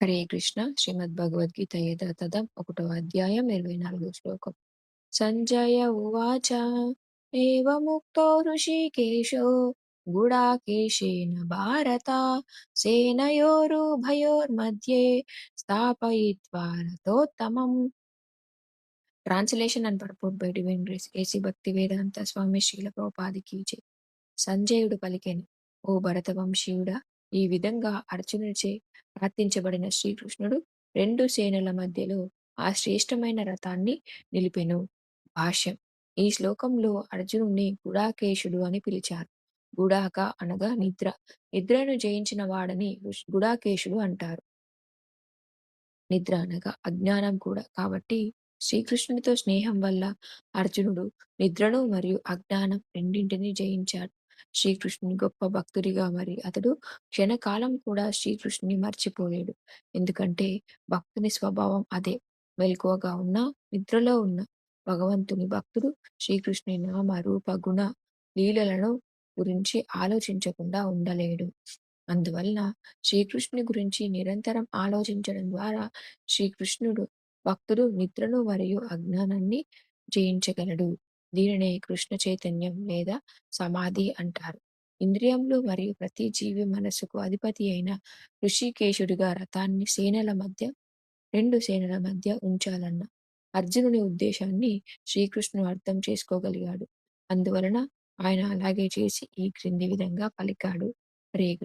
హరే కృష్ణ శ్రీమద్ భగవద్గీత యథాతథం 1వ అధ్యాయం 24వ శ్లోకం. సంజయ ఉవాచ ఏవముక్తో హృషీకేశో గుడాకేశేన భారత సేనయోరుభయోర్मध्ये స్థాపయిత్వా రథోత్తమం. Translation and purport by divine grace AC Bhakti Vedanta Swamy Srila ప్రభుపాది key జై. సంజయుడు పలికెను, ఓ భరతవంశీయుడా, ఈ విధంగా అర్జునుడిచే ప్రార్థించబడిన శ్రీకృష్ణుడు రెండు సేనల మధ్యలో ఆ శ్రేష్టమైన రథాన్ని నిలిపెను. భాష్యం. ఈ శ్లోకంలో అర్జునుడిని గుడాకేశుడు అని పిలిచారు. గుడాక అనగా నిద్ర. నిద్రను జయించిన వాడని గుడాకేశుడు అంటారు. నిద్ర అనగా అజ్ఞానం కూడా. కాబట్టి శ్రీకృష్ణునితో స్నేహం వల్ల అర్జునుడు నిద్రను మరియు అజ్ఞానం రెండింటినీ జయించాడు. శ్రీకృష్ణుని గొప్ప భక్తుడిగా మరి అతడు క్షణకాలం కూడా శ్రీకృష్ణుని మర్చిపోలేడు. ఎందుకంటే భక్తుని స్వభావం అదే. మెలకువగా ఉన్న, నిద్రలో ఉన్న భగవంతుని భక్తుడు శ్రీకృష్ణుని నామ రూప గుణ లీలలను గురించి ఆలోచించకుండా ఉండలేడు. అందువలన శ్రీకృష్ణుని గురించి నిరంతరం ఆలోచించడం ద్వారా శ్రీకృష్ణుడు భక్తుడు నిద్రను మరియు అజ్ఞానాన్ని జయించగలడు. దీనినే కృష్ణ చైతన్యం లేదా సమాధి అంటారు. ఇంద్రియములు మరియు ప్రతి జీవి మనస్సుకు అధిపతి అయిన ఋషికేశుడిగా రథాన్ని రెండు సేనల మధ్య ఉంచాలన్న అర్జునుని ఉద్దేశాన్ని శ్రీకృష్ణుడు అర్థం చేసుకోగలిగాడు. అందువలన ఆయన అలాగే చేసి ఈ క్రింది విధంగా పలికాడు. హరే కృష్ణ.